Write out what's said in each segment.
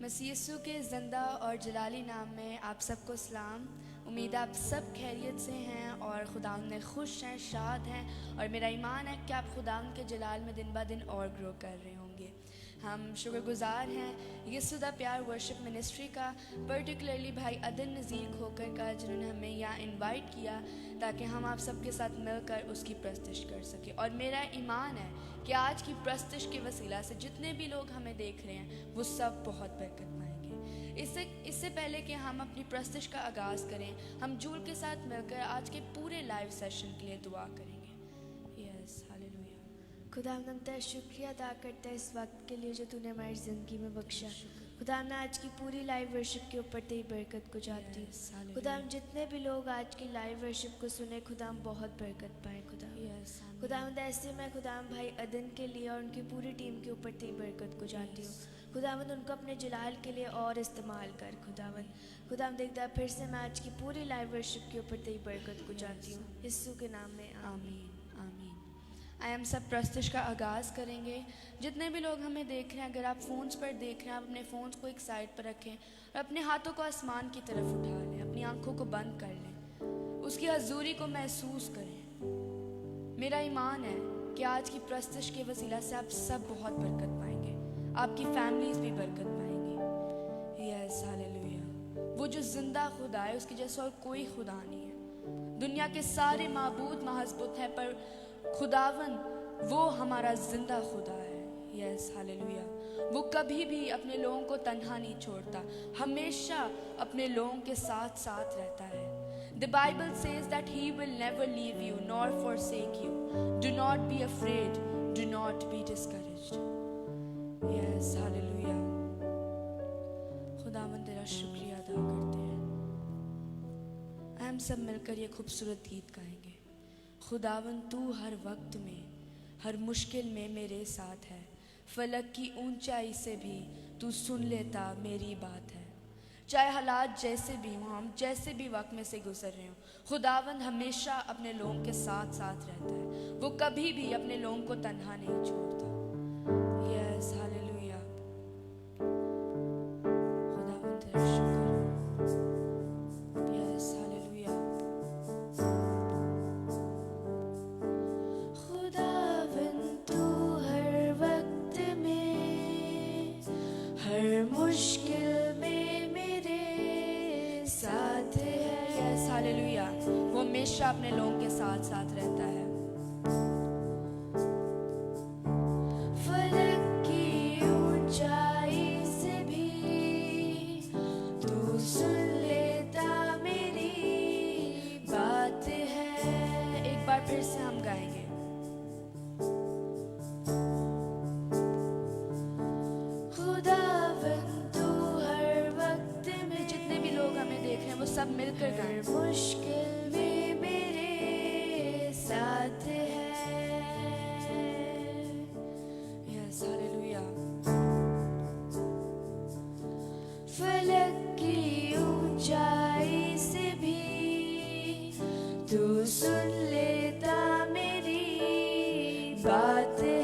मसीह यीशु के ज़िंदा और जलाली नाम में आप सबको सलाम। उम्मीद आप सब खैरियत से हैं और खुदावंद में खुश हैं, शाद हैं, और मेरा ईमान है कि आप खुदावंद के जलाल में दिन ब दिन और ग्रो कर रहे होंगे। हम शुक्रगुजार हैं यीशु दा प्यार वर्शिप मिनिस्ट्री का, पर्टिकुलरली भाई अदन नज़ीर खोकर का, जिन्होंने हमें यहाँ इनवाइट किया ताकि हम आप सबके साथ मिलकर उसकी प्रस्तिश कर सकें। और मेरा ईमान है कि आज की प्रस्तिश के वसीला से जितने भी लोग हमें देख रहे हैं वो सब बहुत बरकत पाएंगे। इससे पहले कि हम अपनी प्रस्तिश का आगाज़ करें, हम जूल के साथ मिलकर आज के पूरे लाइव सेशन के लिए दुआ करेंगे। Yes, hallelujah. खुदा हम तेरा शुक्रिया अदा करते हैं इस वक्त के लिए जो तूने हमारी ज़िंदगी में बख्शा। खुदा मैं आज की पूरी लाइव वर्शिप के ऊपर तेरी बरकत को चाहती हूँ। खुदा हम जितने भी लोग आज की लाइव वर्शिप को सुने, खुदा हम बहुत बरकत पाए। खुदा हम ऐसे मैं खुदा हम भाई अदन के लिए और उनकी पूरी टीम के ऊपर तेरी बरकत को चाहती हूँ। खुदावंद उनको अपने जलाल के लिए और इस्तेमाल कर। खुदा देखता है फिर से मैं आज की पूरी लाइव वर्शिप के ऊपर तेरी बरकत को चाहती हूँ, यीशु के नाम में आमीन आमीन। आइए हम सब प्रस्तिश का आगाज़ करेंगे। जितने भी लोग हमें देख रहे हैं, अगर आप फ़ोन्स पर देख रहे हैं, आप अपने फ़ोन्स को एक साइड पर रखें और अपने हाथों को आसमान की तरफ उठा लें, अपनी आंखों को बंद कर लें, उसकी हजूरी को महसूस करें। मेरा ईमान है कि आज की प्रस्तिश के वसीला से आप सब बहुत बरकत पाएंगे, आपकी फैमिलीज भी बरकत पाएंगी। Yes, hallelujah. वो जो जिंदा खुदा है, उसके जैसा और कोई खुदा नहीं है। दुनिया के सारे माबूद महजबूत हैं, पर खुदावन वो हमारा जिंदा खुदा है। Yes, hallelujah. वो कभी भी अपने लोगों को तन्हा नहीं छोड़ता, हमेशा अपने लोगों के साथ साथ रहता है। The Bible says that He will never leave you nor forsake you. Do not be afraid. Do not be discouraged. Yes, hallelujah. खुदावन तेरा शुक्रिया अदा करते हैं। हम सब मिलकर ये खूबसूरत गीत गाएंगे। खुदावन तू हर वक्त में, हर मुश्किल में मेरे साथ है। फलक की ऊंचाई से भी तू सुन लेता मेरी बात है। चाहे हालात जैसे भी हों, हम जैसे भी वक्त में से गुजर रहे हों, खुदावंद हमेशा अपने लोगों के साथ साथ रहता है। वो कभी भी अपने लोगों को तन्हा नहीं छोड़ता। Yes, hallelujah. खुदावंद तेरा शुक्र। Yes, hallelujah. खुदावंद तू हर वक्त में, हर मुश्किल हालेलुया। वो हमेशा अपने लोगों के साथ साथ रहता है। फलक की ऊंचाई से भी तू सुन लेता मेरी बात है। एक बार फिर से हम गाएंगे। खुदावंद तू हर वक्त में, जितने भी लोग हमें देख रहे हैं वो सब मिलकर गाएं। मुश्किल में मेरे साथ है। Yes, hallelujah. फलक की ऊंचाई से भी तू सुन लेता मेरी बात है।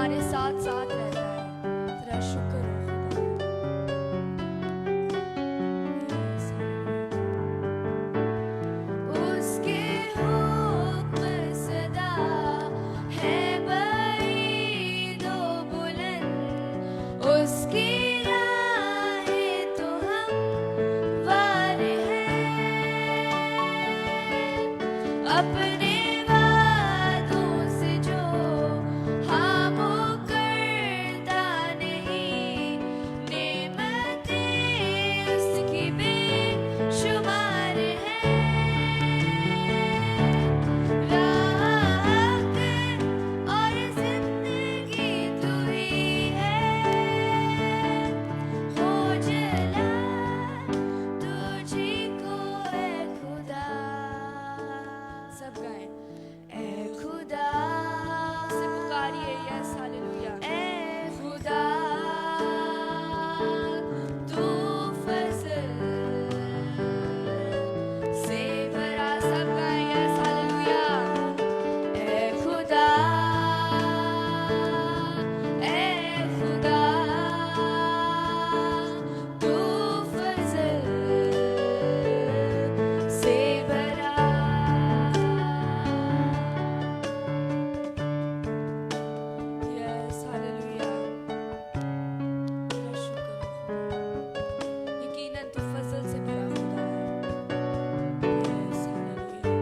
हमारे साथ साथ रहता है। तेरा शुक्र हो खुदा। उसके हुक्म सदा है बईद व बुलंद, उसकी राहें तो हमवार हैं। अपने वादों से जो हाँ मुकरता नहीं, नेमतें उसकी बेशुमार हैं। राहत और जिंदगी तू ही है, हो जला तुझी को है खुदा। सब गाएं। ए खुदा से पुकारिए, यस हालेलुया। ए खुदा तू फजल से भरा। सब गाएं, यस हालेलुया। ए खुदा तू फजल से भरा। Yes hallelujah. तेरा शुक्र हो खुदा। यकीनन तू फजल से भरा खुदा है। Yes hallelujah.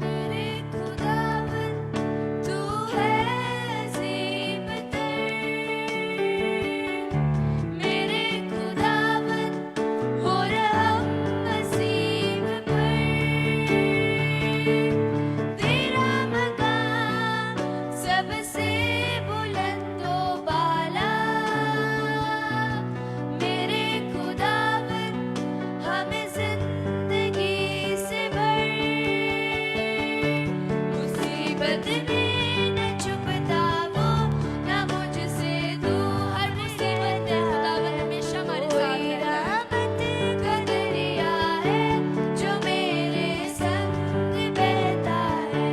मेरे खुदावन तू है अज़ीम-तर, मेरे खुदावन हो रहम नसीब पर। तेरा मकाम सबसे बुलंद व बाला, मेरे खुदावन हमें जिंदगी से भर। मुसीबत में न छुपता वो, न मुझसे दूर। हर मुसीबत में खुदावन हमेशा हमारे साथ रहता है। रहमत का दरिया है जो मेरे संग बहता है।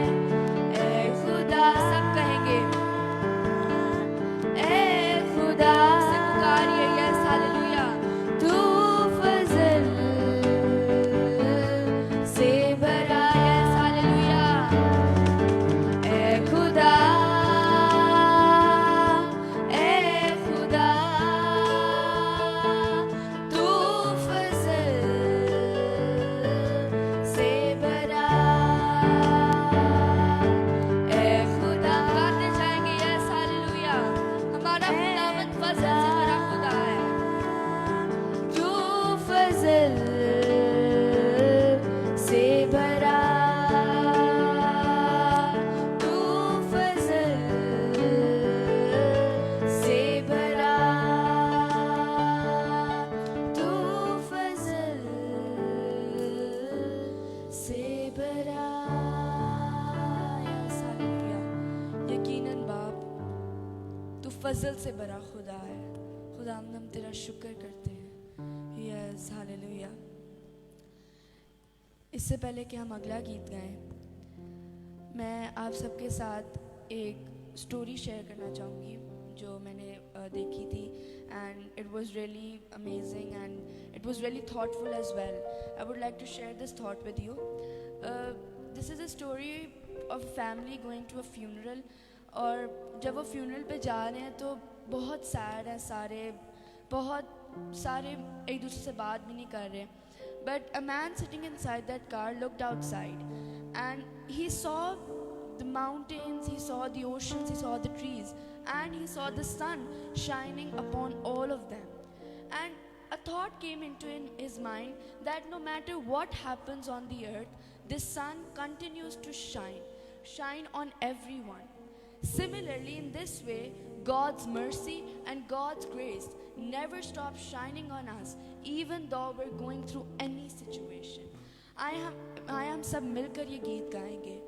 ए खुदा सब कहेंगे। ए खुदा से पुकारिए, यस हालेलुया। तू फजल से भरा। Yes hallelujah. ए खुदा तू फजल से भरा। ए खुदा गाते जाएंगे, यस हालेलुया। हमारा खुदावन फजल से भरा खुदा है। तू फजल से भरा। तू फजल से भरा। तू फजल से भरा। Yes hallelujah. यकीनन बाप तू फजल से भरा खुदा है। खुदा हम तेरा शुक्र करते हैं। Yes hallelujah. इससे पहले कि हम अगला गीत गाएं, मैं आप सबके साथ एक स्टोरी शेयर करना चाहूँगी जो मैंने देखी थी, and it was really amazing and it was really thoughtful as well. I would like to share this thought with you. This is a story of family going to a funeral. और जब वो funeral पे जा रहे हैं तो बहुत sad है, बहुत सारे एक दूसरे से बात भी नहीं कर रहे। But a man sitting inside that car looked outside and he saw the mountains, he saw the oceans, he saw the trees, and he saw the sun shining upon all of them. And a thought came into his mind that no matter what happens on the earth, the sun continues to shine on everyone. Similarly, in this way, God's mercy and God's grace never stop shining on us, even though we're going through any situation. I am सब मिलकर ये गीत गाएंगे।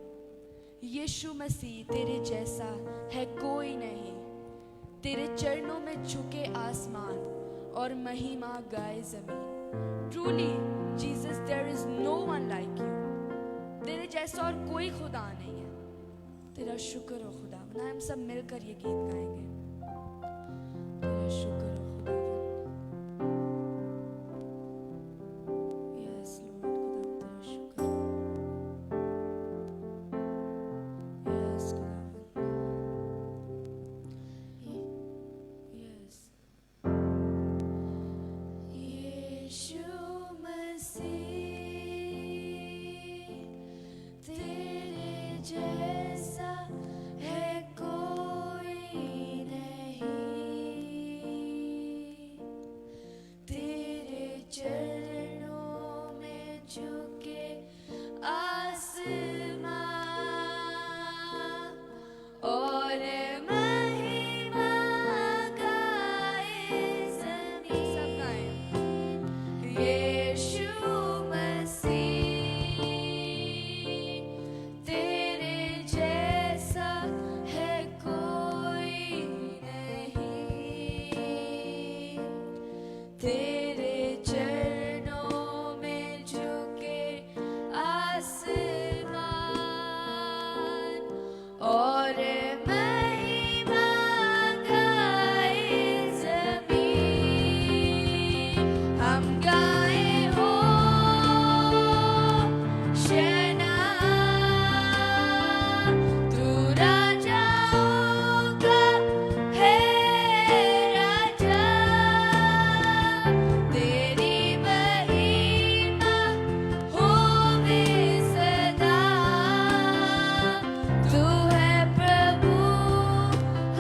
यीशु मसीह तेरे जैसा है कोई नहीं, तेरे चरणों में झुके आसमान और महिमा गाए जमीन। Truly, Jesus, there is no one like you. जैसा और कोई खुदा नहीं है। तेरा शुक्र हो खुदावन। हम सब मिलकर ये गीत गाएंगे। तेरा शुक्र हो खुदावन। यस लॉर्ड खुदावन तेरा शुक्र। यस खुदावन। यस यीशु मसीह तेरे जैसा है कोई नहीं, तेरे चरणों में झुके आसमां और महिमा गाए ज़मीं। सब गाएं। यीशु मसीह तेरे जैसा है कोई नहीं, तेरे चरणों में झुके आसमान और महिमा गाए ज़मीं। हम गाए हो शना, तू राजाओं का है राजा, तेरी महिमा होवे सदा। तू है प्रभु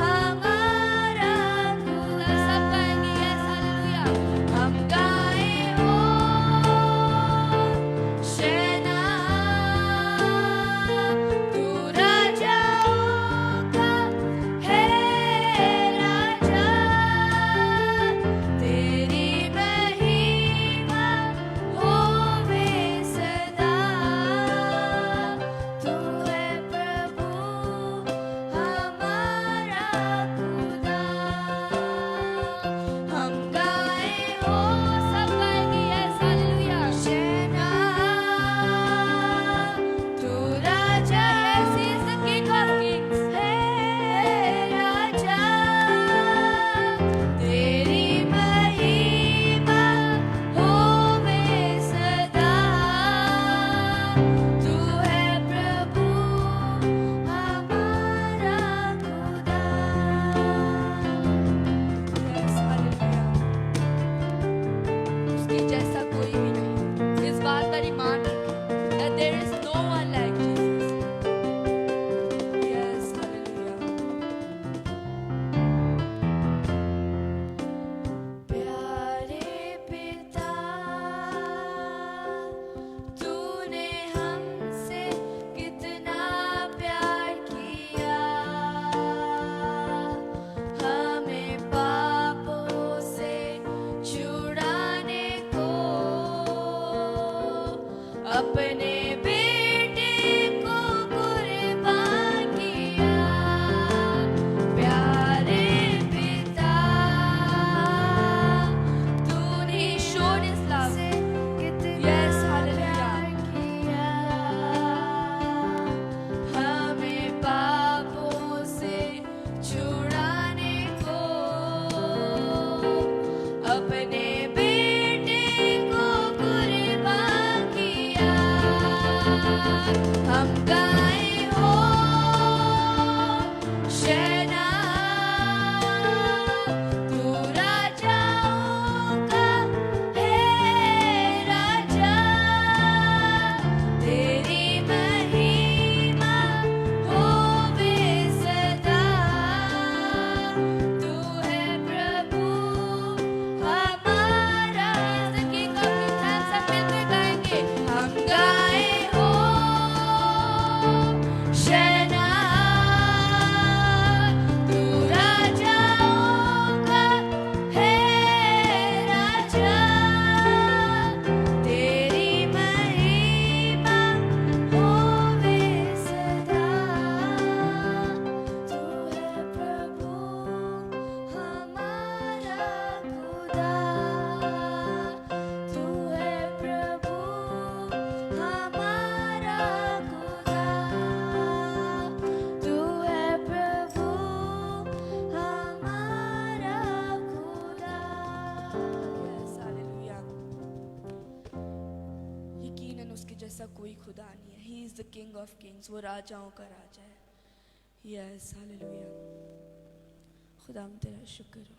हमारा खुदा। सब गाएंगे यस हालेलुया। हम गाए हो शना, तू राजाओं का है राजा, तेरी महिमा होवे सदा। तू है प्रभु हमारा खुदा। हम गाए हो सब गाएंगे यस हालेलुया। शना, तू राजा yes he is the king of kings है राजा, तेरी महिमा होवे सदा। तू है प्रभु हमारा खुदा। Yes hallelujah. उसके जैसा कोई भी नहीं। इस बात का ईमान रखें that there is no one like Jesus. Yes hallelujah. प्यारे पिता, तूने हमसे कितना प्यार किया, हमें पापों से छुड़ाने को अपने बेटे को कुर्बान किया। प्यारे पिता, तूने He showed his love. से कितना Yes, hallelujah. प्यार किया, हमें पापों से छुड़ाने को अपने बेटे को कुर्बान किया। हम गाए हो शना, तू राजाओं का है राजा, तेरी महिमा होवे सदा। तू है प्रभु हमारा किंग ऑफ किंग्स। सब मिलकर गाएंगे। हम गाए हो शना, खुदा नहीं है. He is the king of Kings. वो राजाओं का राजा है. Yes, hallelujah. खुदा हम तेरा शुक्र हो.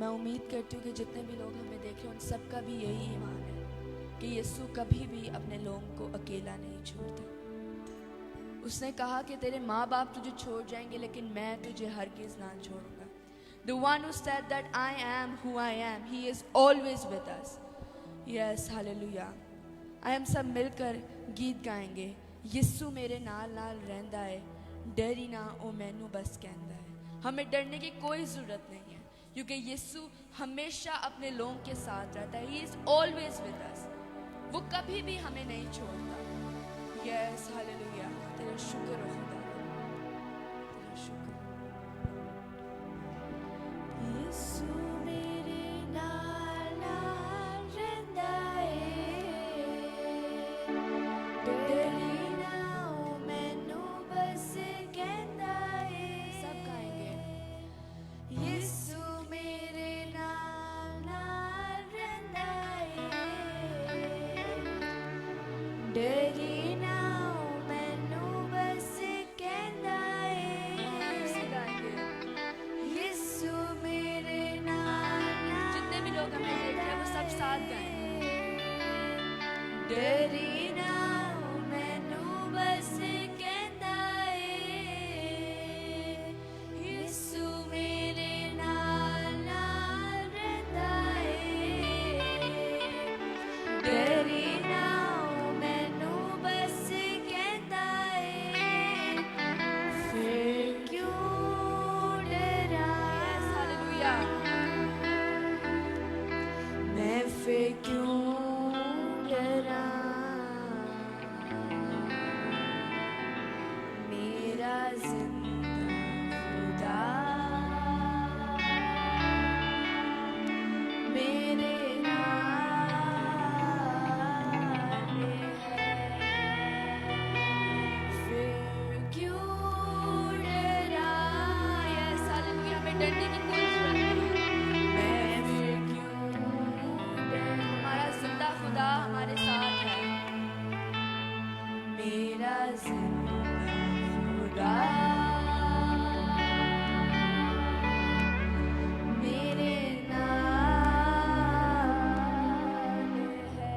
मैं उम्मीद करती हूँ कि जितने भी लोग हमें देख रहे हैं उन सबका भी यही ईमान है कि यीशु कभी भी अपने लोगों को अकेला नहीं छोड़ता. उसने कहा कि तेरे माँ बाप तुझे छोड़ जाएंगे लेकिन मैं तुझे हरगिज़ ना छोड़ूंगा. The one who said that I am who I am, he is always with us. Yes, hallelujah. I am सब मिलकर गीत गाएंगे. यीशु मेरे नाल नाल रहंदा है, डरी ना ओ मैनू बस कहंदा है. हमें डरने की कोई ज़रूरत नहीं है क्योंकि यीशु हमेशा अपने लोगों के साथ रहता है. He is always with us. वो कभी भी हमें नहीं छोड़ता. Yes, hallelujah. तेरा शुक्र हो खुदा, तेरा शुक्र. यीशु मेरे नाल नाल रहंदा है, डरी ना ओ मैनू बस कहंदा है. सब गाएंगे. यीशु मेरे नाल नाल रहंदा है, डरी ना ओ मैनू बस कहंदा है. से गाएंगे. यीशु मेरे नाल नाल जितने भी लोग हमें देख रहे हैं वो सब साथ गाएं. डरी ना ओ मैनू बस कहंदा है. यीशु मेरे नाल नाल रहंदा है, डरी ना ओ मैनू बस कहंदा है. फिर क्यों डरा, Yes, hallelujah. मैं फिर क्यों डरा. मेरा जिंदा खुदा मेरे नाल है. फिर क्यों डरा. Yes, hallelujah. हमें डरने की कोई ज़रूरत नहीं है. मैं फिर क्यों डरा. हमारा जिंदा खुदा हमारे साथ है. मेरा जिंदा खुदा मेरे नाल है.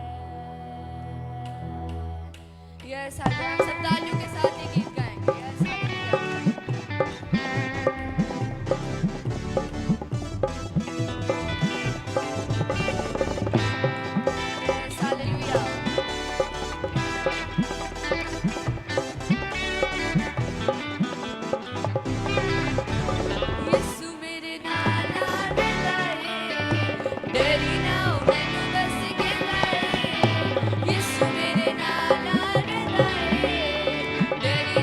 Yes, hallelujah. हम सब तालियों के साथ ये गीत गाएंगे. Yes, hallelujah. Yes, hallelujah. यीशु मेरे नाल नाल रहंदा है, डरी ना ओ मैनू बस कहंदा है. यीशु मेरे नाल नाल रहंदा है, डरी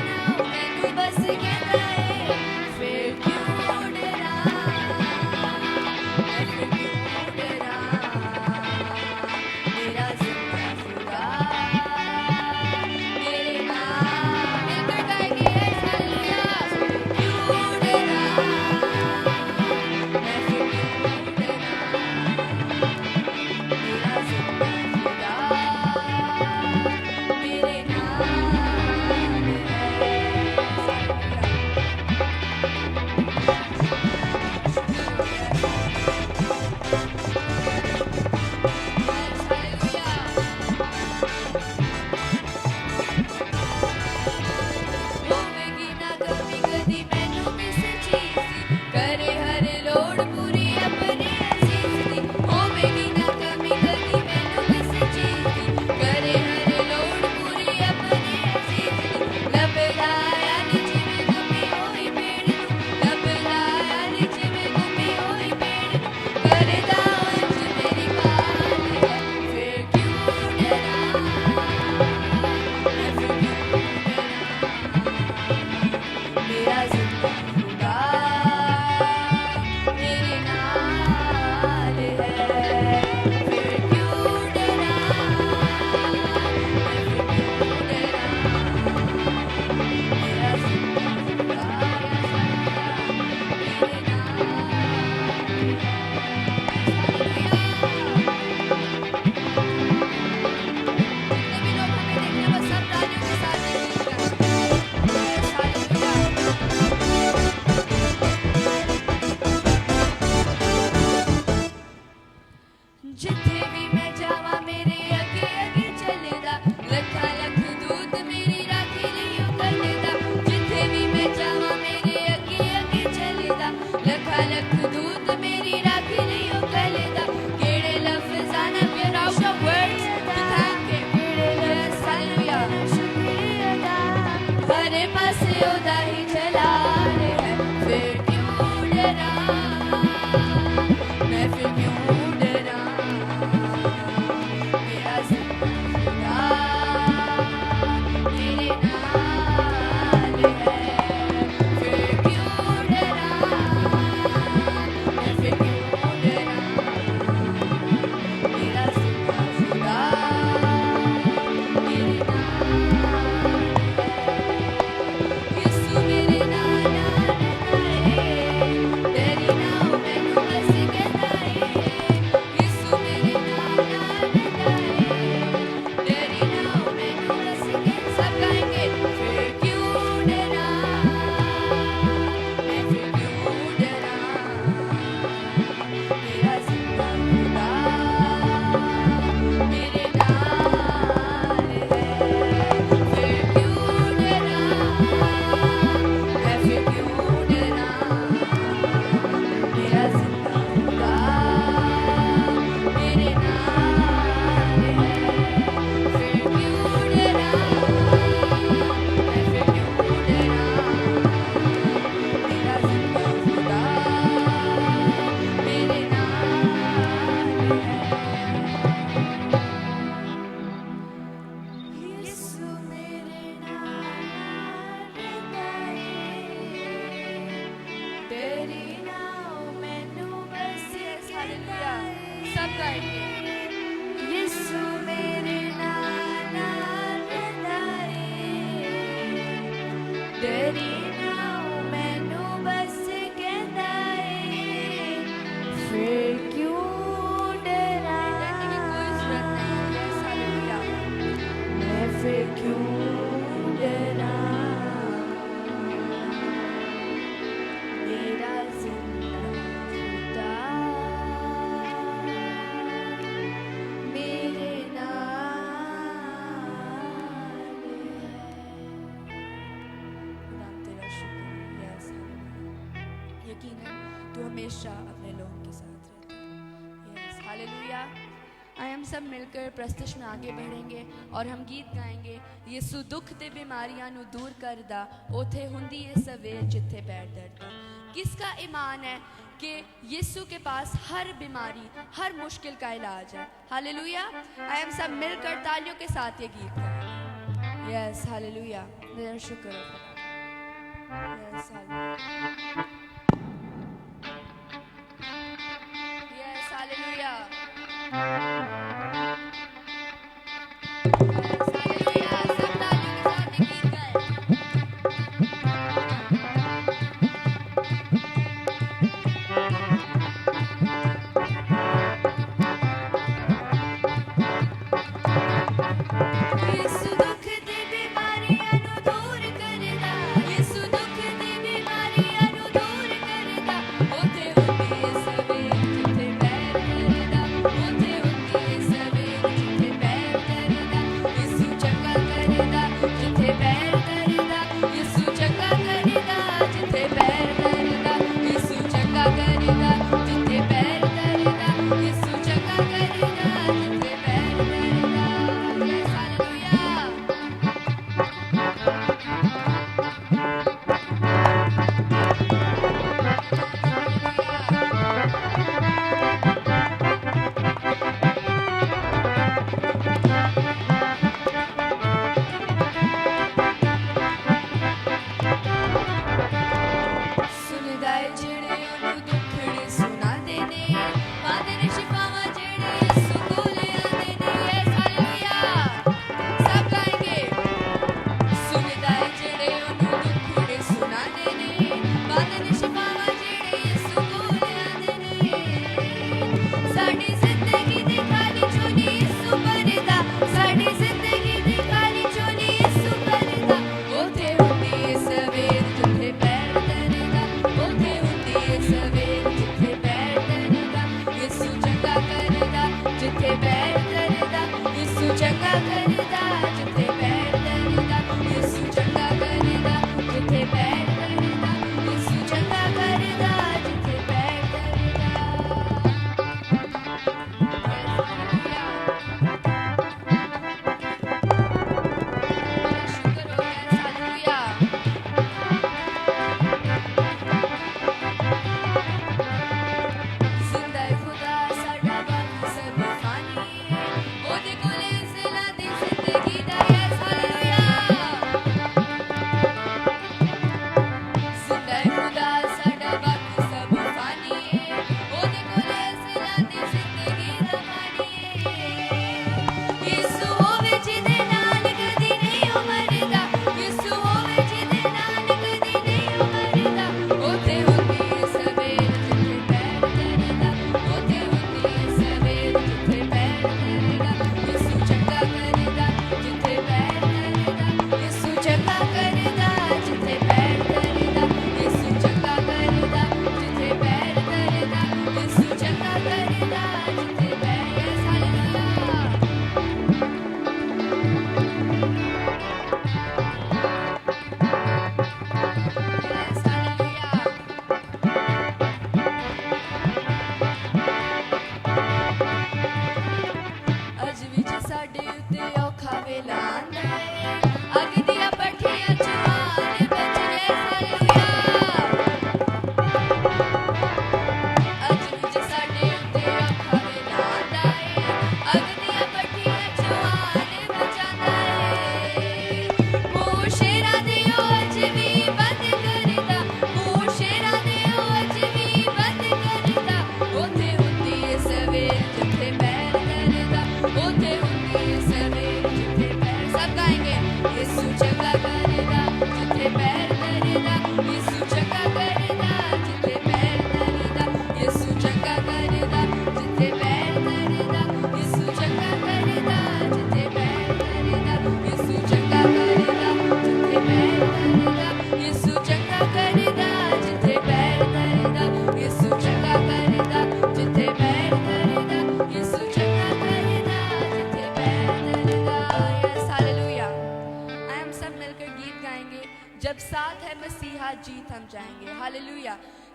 यकीनन तू हमेशा अपने लोगों के साथ रहता है। Yes hallelujah. हम सब मिलकर प्रस्तुति में आगे बढ़ेंगे और हम गीत गाएंगे। यीशु दुख ते बीमारियां नु दूर करदा, उथे हुंदी है सवेर जिथे पैर दर्द। किसका ईमान है कि यीशु के पास हर बीमारी, हर मुश्किल का इलाज है? हालेलुया। हम सब मिलकर तालियों के साथ ये गीत गाएंगे। Yes hallelujah. मेरा शुक्र है। Yes hallelujah. Yes hallelujah.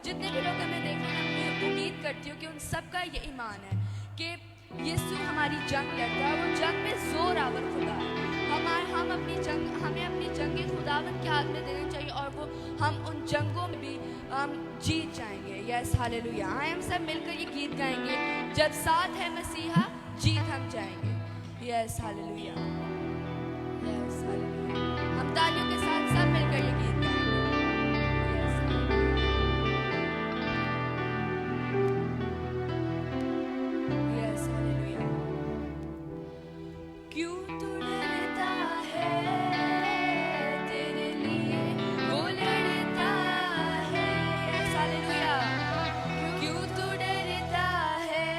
जितने भी लोग हमें देख रहे हैं, मैं उम्मीद करती हूँ कि उन सबका ये ईमान है कि यीशु हमारी जंग लड़ता है, वो जंग में जोरावर खुदा है। हम हमें अपनी जंगे खुदावन के हाथ में देनी चाहिए और वो हम उन जंगों में भी जीत जाएंगे। Yes hallelujah. हम सब मिलकर ये गीत गाएंगे, जब साथ है मसीहा जीत हम जाएंगे। Yes hallelujah, yes hallelujah. हम तालियों के साथ सब मिलकर ये गीत गाएंगे। Yes hallelujah. क्यों तू डरता है, तेरे लिए वो लड़ता है। Yes hallelujah. क्यों तू डरता है,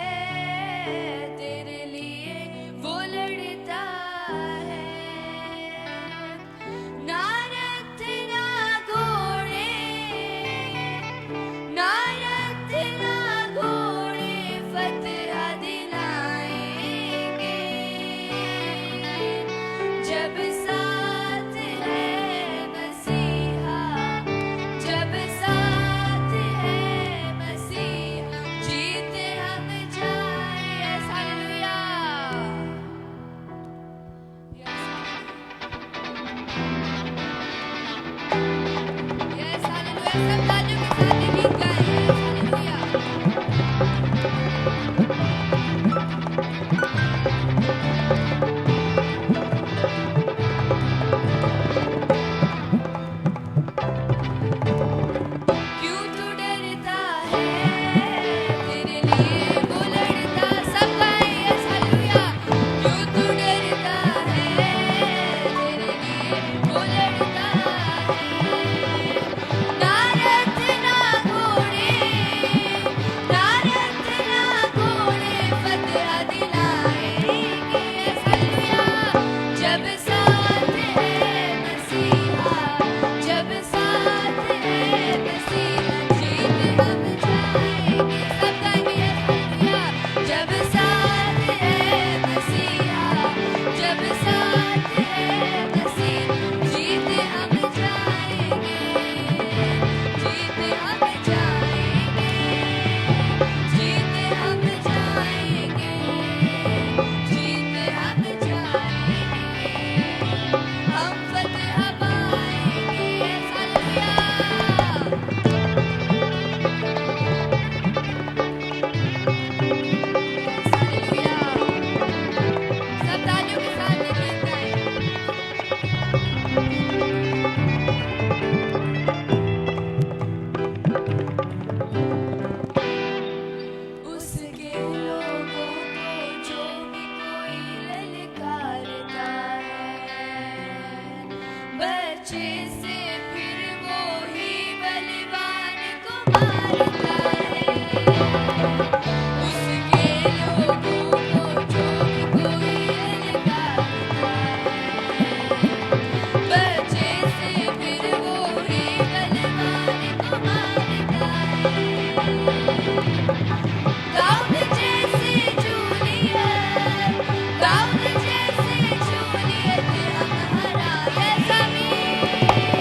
तेरे लिए वो लड़ता है। ना रथ ना घोड़े, ना रथ ना घोड़े फतह दिलाएंगे, जब साथ है मसीहा, जब साथ है मसीहा जीत हम जाए। Yes hallelujah, yes hallelujah. सब तालियों के साथ ये गीत गाएं। Yes hallelujah. क्यों तू डरता है, तेरे लिए वो लड़ता। सब गाएं यस हालेलुया। क्यों तू डरता है, तेरे लिए वो लड़ता है। ना रथ ना घोड़े, ना रथ ना घोड़े फतह दिलाएंगे। Yes hallelujah. जब साथ है मसीहा, जब साथ है मसीहा जीत हम जाएंगे। सब गाएंगे यस हालेलुया। जब साथ है मसीहा, जब साथ है मसीहा जीत हम जाएंगे, जीत हम जाएंगे, जीत हम जाएंगे, जीत हम जाएंगे, हम फतह पाएंगे। Yes hallelujah, yes hallelujah. सब तालियों के साथ ये गीत गाएं। उसके लोगों को जो भी कोई ललकारता है, बच्चे से फिर वो ही बलवान को मारता है। उसके लोगों को जो भी कोई ललकारता है, बच्चे से फिर वो ही बलवान को मारता है। दाऊद जैसे जूलियत, दाऊद जैसे जूलियत हम हराए। ज़मीन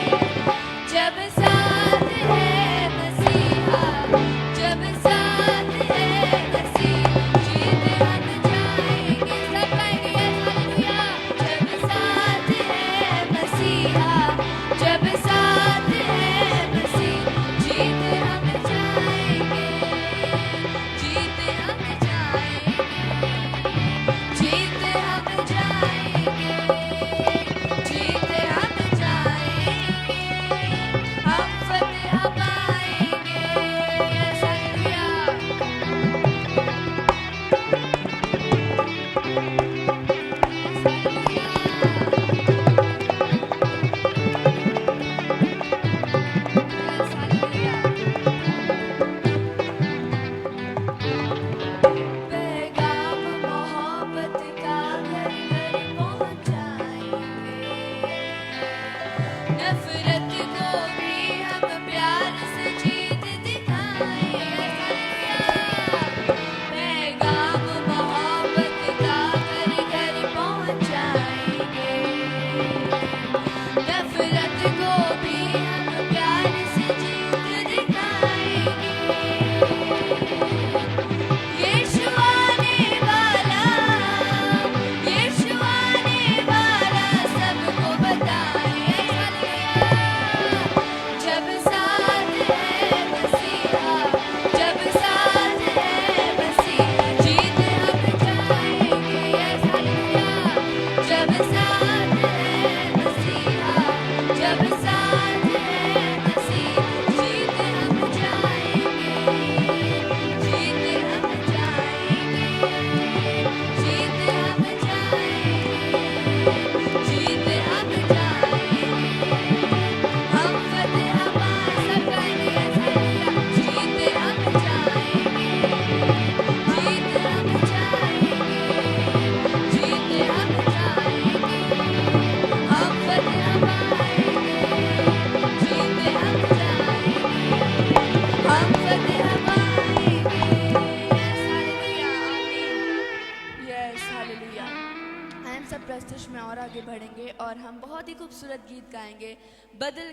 गाएंगे और हम बहुत ही खूबसूरत गीत गाएंगे, बदल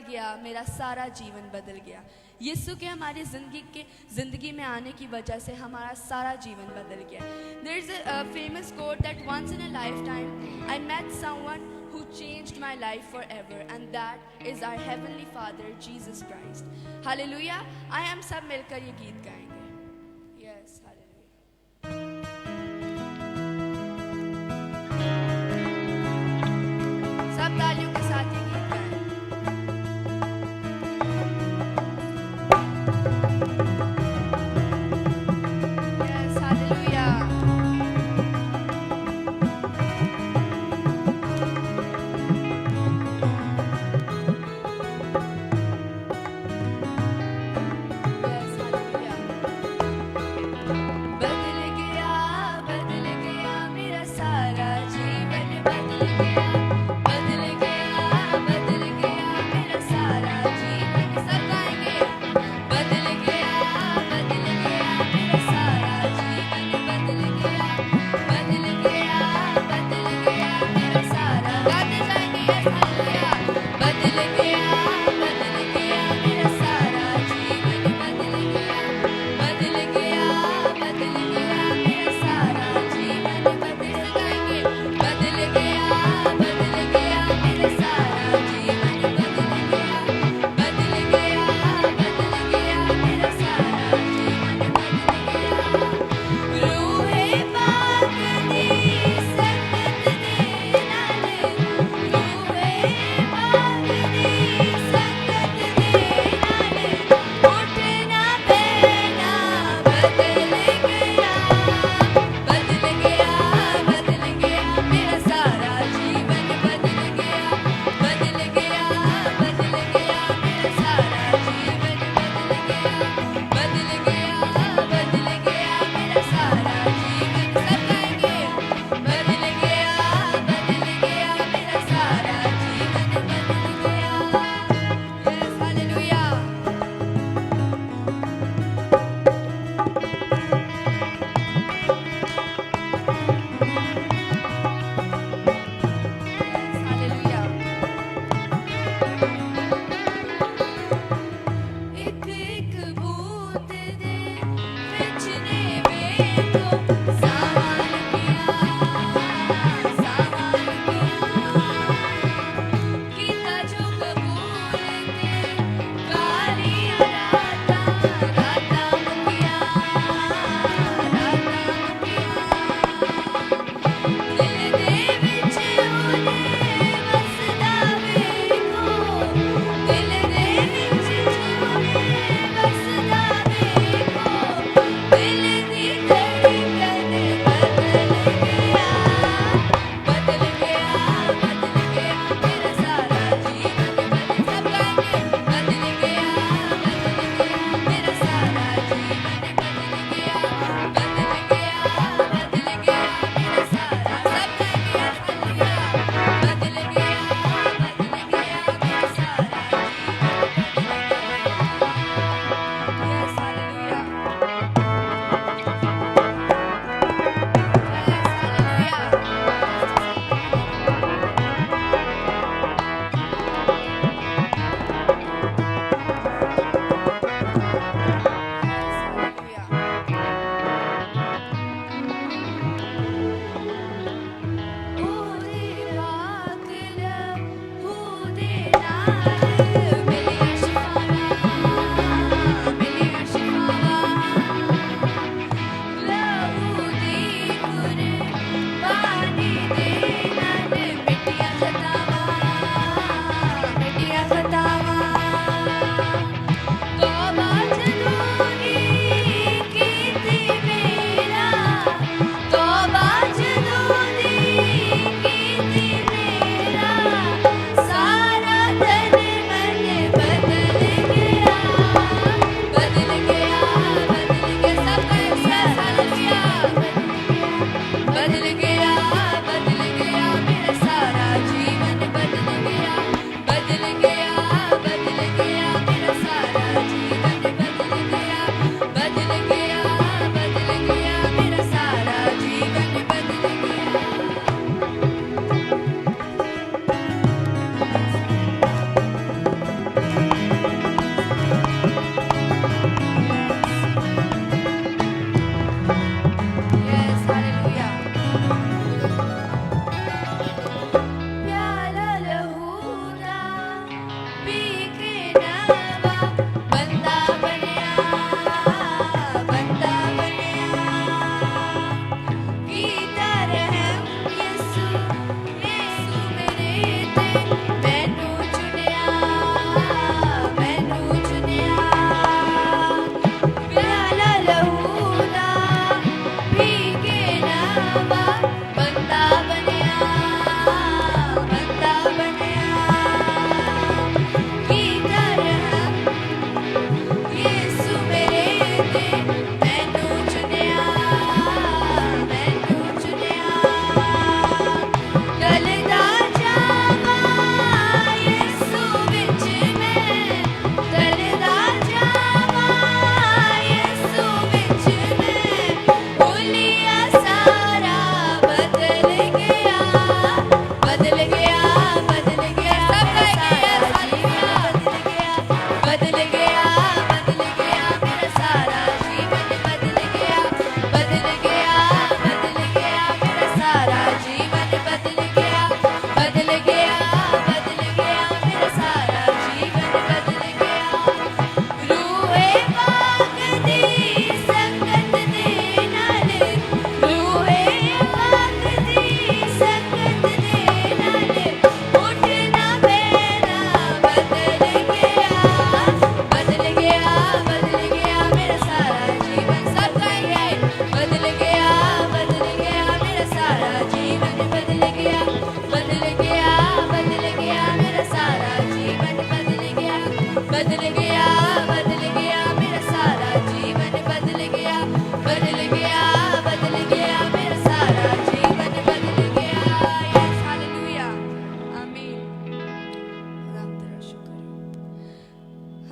गया मेरा सारा जीवन बदल गया। यीशु के हमारी ज़िंदगी में आने की वजह से हमारा सारा जीवन बदल गया। There is a famous quote that once in a life time I met someone who changed my life forever, and that is our heavenly Father Jesus Christ. Hallelujah. I am सब मिलकर ये गीत गाएंगे। Yes, hallelujah. सब तालियों के साथ ये गीत गाएं। Yes, hallelujah.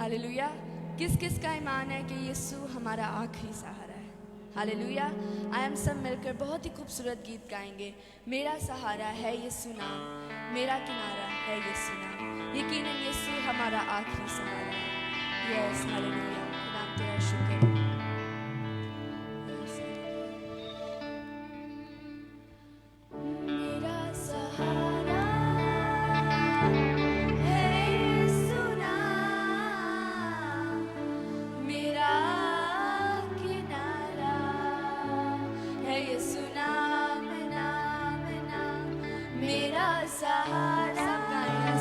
हालेलुया। किस किस का ईमान है कि यीशु हमारा आखिरी सहारा है? हालेलुया। आए हम सब मिलकर बहुत ही खूबसूरत गीत गाएंगे। मेरा सहारा है यीशु नाम, मेरा किनारा है यीशु नाम। यकीनन यीशु हमारा आखिरी सहारा है। Yes hallelujah. खुदा तेरा शुक्र। मेरा सहारा है यीशु नाम, मेरा किनारा है यीशु नाम, नाम नाम। मेरा सहारा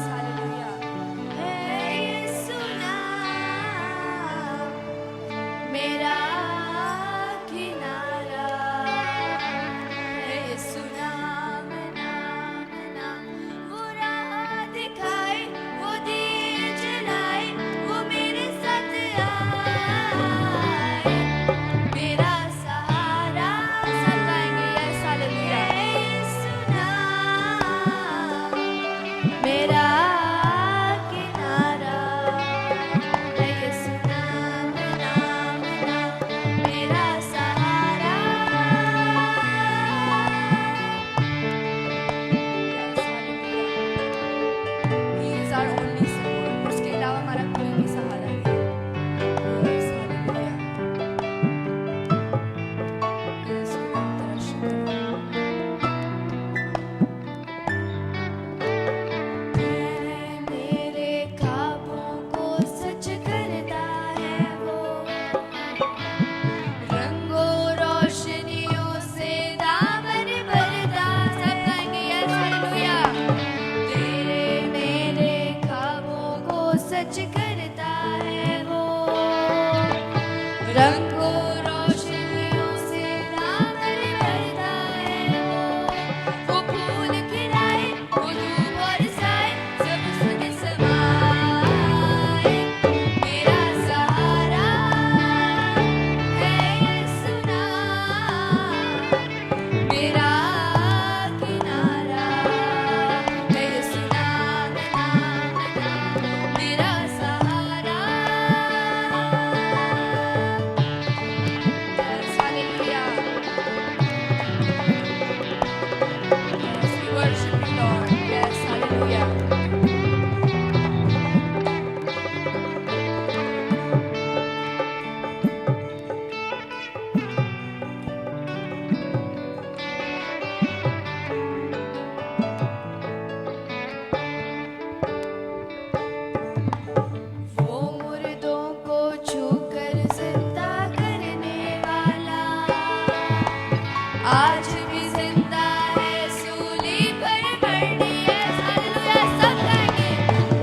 हालेलुया है यीशु नाम, मेरा किनारा है यीशु नाम, नाम नाम। वो राह दिखाए, वो दिए जलाए, वो मेरे साथ आए। मेरा सहारा सब गाएंगे यस हालेलुया है यीशु नाम, मेरा किनारा है यीशु नाम, नाम नाम। मेरा सहारा yes hallelujah. He is our only support. उसके अलावा हमारा कोई भी सहारा नहीं। Yes hallelujah. यस खुदा तेरा शुक्र। मेरे ख्वाबों को सच करता है वो, रंगों रोशनियों से दामन भरता। सब गाएंगे यस हालेलुया। तेरे मेरे ख्वाबों को सच करता है वो, रंगों रोशनियों से दामन भरता है वो फूल खिलाए, वो धूप बरसाए, सब उसमें समाए। मेरा सहारा है यीशु नाम, मेरा किनारा है यीशु नाम, नाम नाम। मेरा सहारा yes hallelujah. Yes, we worship you, Lord. Yes, hallelujah. वो मुर्दों को छूकर जिंदा करने वाला, आज भी जिंदा है सूली पर मरने। यस हालेलुया सब गाएंगे।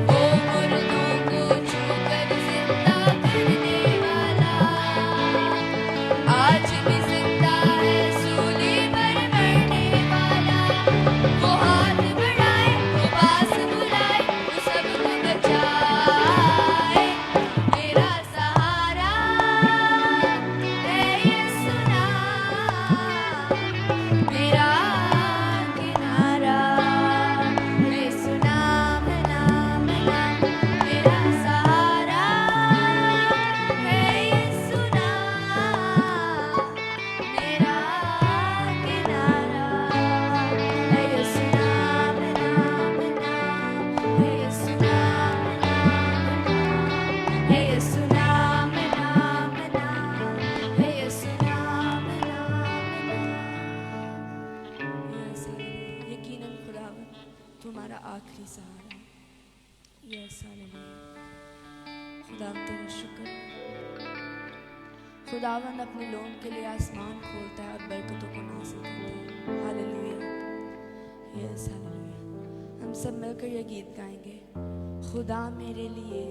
वो मुर्दों को छूकर जिंदा करने वाला, आज भी जिंदा है सूली पर मरने वाला। वो हाथ बढ़ाए, वो पास बुलाए, वो सबको बचाए। मेरा सहारा है यीशु नाम, मेरा किनारा है यीशु नाम, नाम नाम। मेरा सहारा है यीशु नाम, मेरा किनारा है यीशु नाम, नाम नाम। है यीशु नाम, नाम नाम। है यीशु नाम, नाम नाम। है यीशु नाम, नाम नाम। Yes hallelujah. यकीनन खुदावन तुम्हारा आखिरी सहारा है। Yes hallelujah. खुदावन तेरा शुक्र। खुदावन अपने लोगों के लिए आसमान खोलता है और बरकतों को नासिल करता है। हालेलुया। Yes hallelujah. हम सब मिलकर ये गीत गाएंगे। खुदा मेरे लिए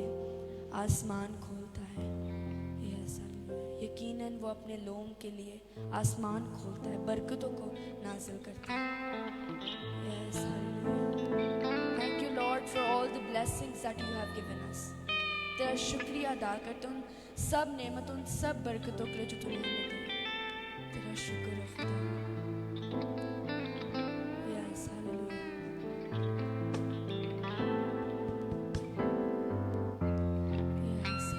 आसमान खोलता है। Yes hallelujah. यकीनन वो अपने लोगों के लिए आसमान खोलता है, बरकतों को नाजिल करता है। Yes hallelujah. Thank you Lord for all the blessings that you have given अस। तेरा शुक्रिया अदा करते उन सब नेमतों, उन सब बरकतों के लिए जो तूने हमें दी। तेरा शुक्र है खुदा। Yes hallelujah. यस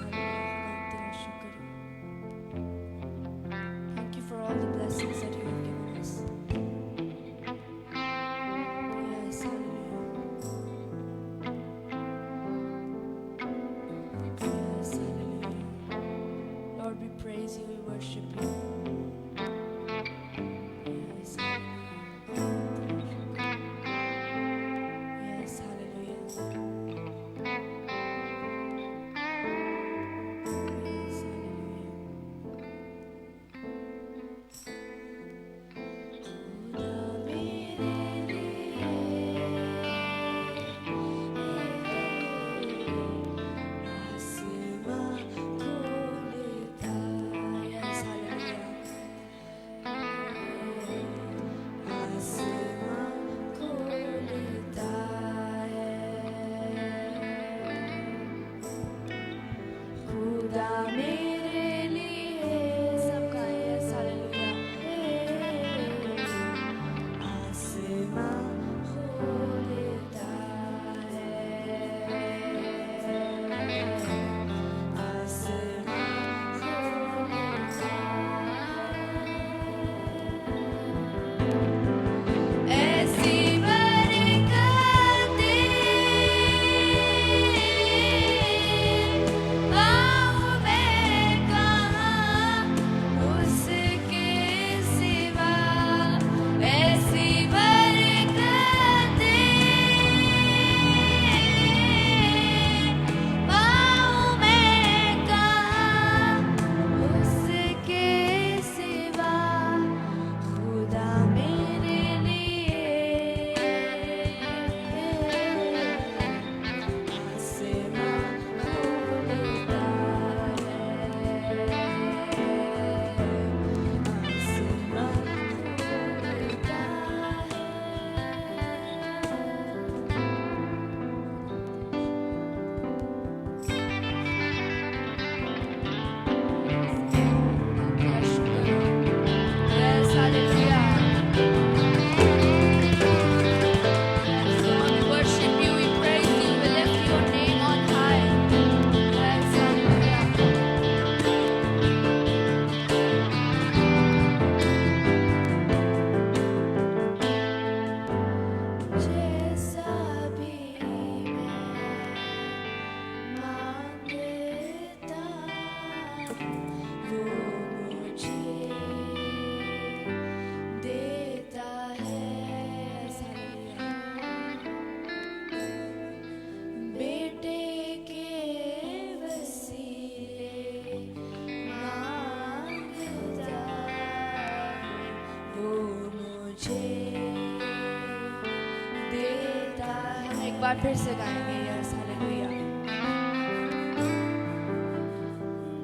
बार फिर से गाएंगे। Yes hallelujah.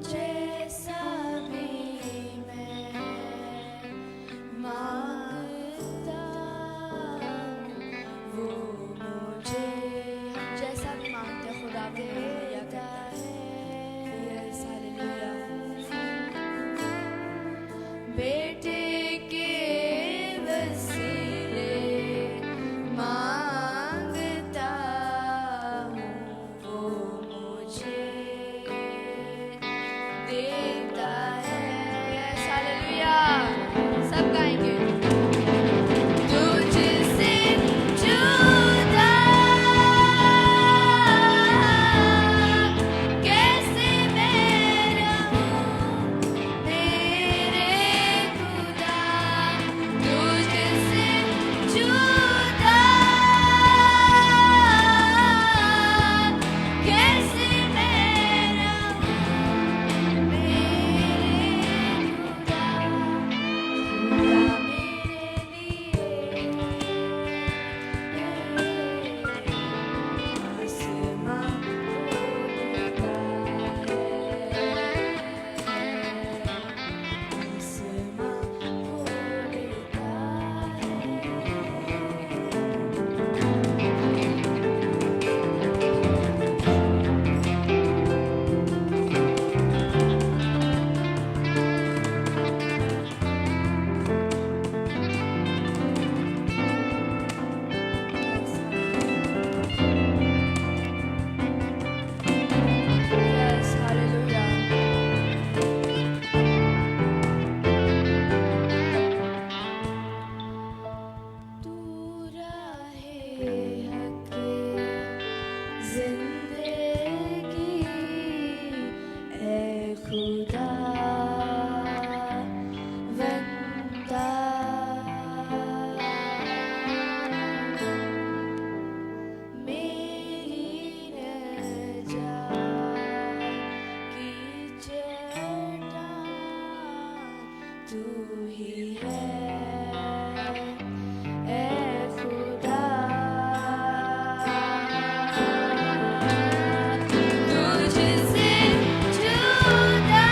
जैसा भी मैं मांगता वो मुझे जैसा भी मांगते हैं खुदा को मुहैया करता है। Yes hallelujah. बेटे के वसीले मांगता हूँ वो मुझे देता है। Yes hallelujah. सब गाएंगे। तुझसे जुदा कैसे मैं रहूं मेरे खुदा, तुझसे जुदा कैसे मैं रहूं मेरे खुदा, खुदा मेरे लिए आसमां खोलता है, आसमां खोलता यस हालेलुया। तू राहे हक जिंदगी ऐ खुदा वंदा, मेरी नजात की चट्टान तू ही है ऐ खुदा, तुझसे जुदा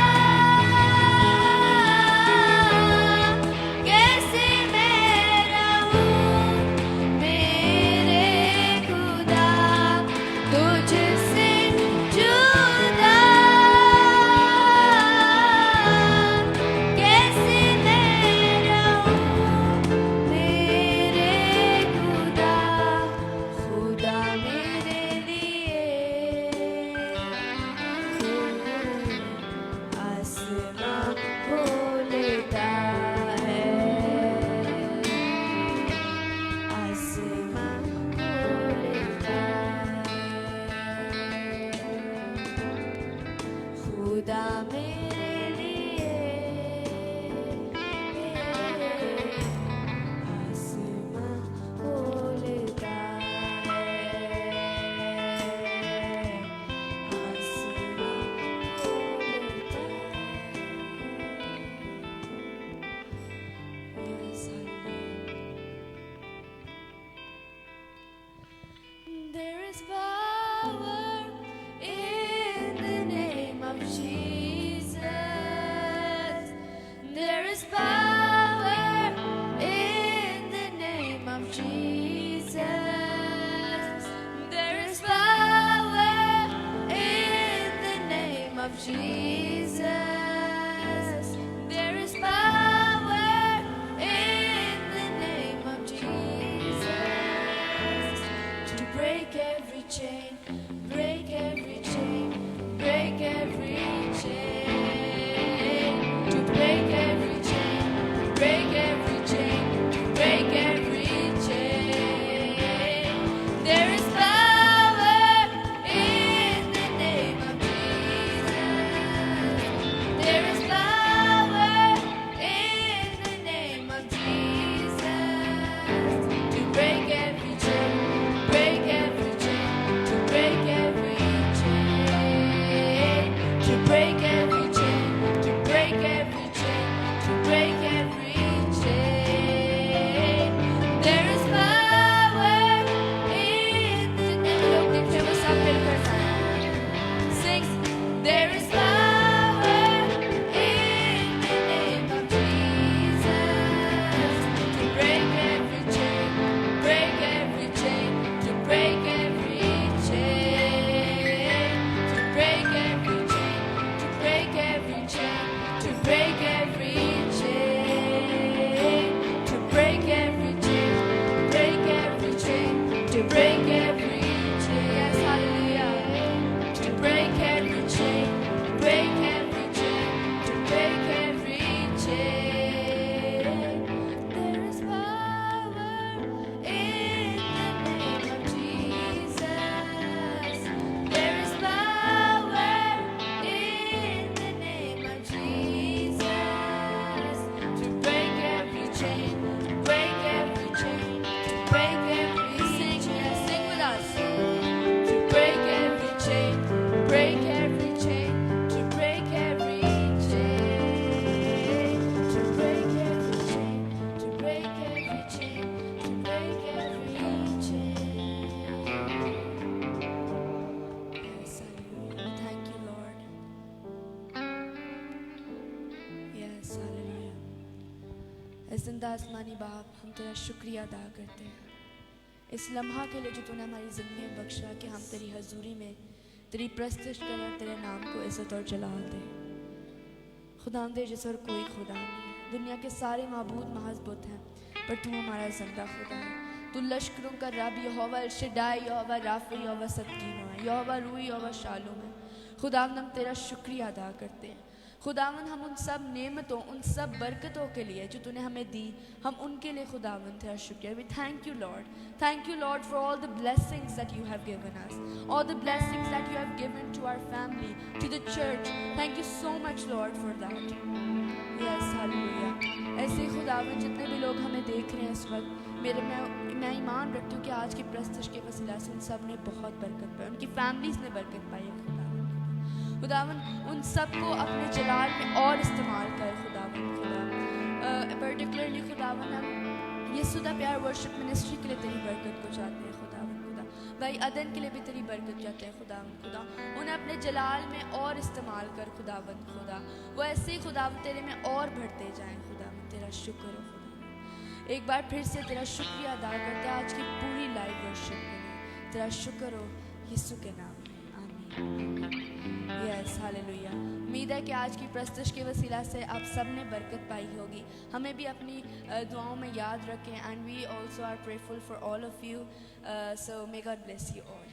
कैसे मैं रहूं मेरे खुदा, तुझसे जुदा कैसे मैं रहूं मेरे खुदा, खुदा मेरे लिए आसमां खोलता है, आसमां खोलता है, खुदा मेरे लिए आसमां खोलता है, आसमां खोलता है। Yes hallelujah. There is power in the name of Jesus. There is power in the name of Jesus. There is power in the name of Jesus. There is power in the name of Jesus to break every chain, break every chain, break every chain, to break every chain, break every chain, break every chain. There is power in the name of Jesus. There is power in the name of Jesus to break every chain, break every chain, to break every chain, to break इस जिंदा आसमानी बाप, हम तेरा शुक्रिया अदा करते हैं इस लम्हा के लिए जो तूने हमारी ज़िंदगी में बख्शा कि हम तेरी हजूरी में तेरी प्रस्तुत करें, तेरे नाम को इज़्ज़त और जलाल दें। खुदावंद जिस और कोई खुदा नहीं है, दुनिया के सारे माबूद महज बुत हैं, पर तू हमारा ज़िंदा खुदा है। तू लश्करों का रब, यहोवा अल शद्दाई, यहोवा राफ़ी, यहोवा सदकीनो है, यहोवा रूई, यहोवा शालूम है। खुदावंद हम तेरा शुक्रिया अदा करते हैं। खुदावंद हम उन सब नेमतों, उन सब बरकतों के लिए जो तूने हमें दी, हम उनके लिए खुदावंद तेरा शुक्रिया। We thank you Lord, thank you Lord for all the blessings that you have given us, all the blessings that you have given to our family, to the church. Thank you so much Lord for that. Yes, hallelujah. ऐसे ही खुदावंद जितने भी लोग हमें देख रहे हैं इस वक्त, मैं ईमान रखती हूँ कि आज की प्रस्तुत के वसीला से उन सब ने बहुत बरकत पाई, उनकी फैमिलीज ने बरकत पाई है। खुदावंद उन सबको अपने जलाल में और इस्तेमाल कर खुदावंद। खुदा पर्टिकुलरली खुदावंद हम यीशुदा प्यार वर्शिप मिनिस्ट्री के लिए तेरी बरकत को चाहते हैं खुदावंद। खुदा भाई अदन के लिए भी तेरी बरकत चाहते हैं खुदावंद। खुदा उन्हें अपने जलाल में और इस्तेमाल कर खुदावंद। खुदा वो ऐसे ही खुदावंद तेरे में और बढ़ते जाएं खुदावंद। तेरा शुक्र हो खुदा, एक बार फिर से तेरा शुक्रिया अदा करते हैं आज की पूरी लाइव वर्शिप के लिए। तेरा शुक्र हो यीशु के नाम में, आमीन। Yes, hallelujah. उम्मीद है कि आज की प्रस्तुत के वसीला से आप सब ने बरकत पाई होगी। हमें भी अपनी दुआओं में याद रखें, and we also are prayerful for all of you, so may God bless you all.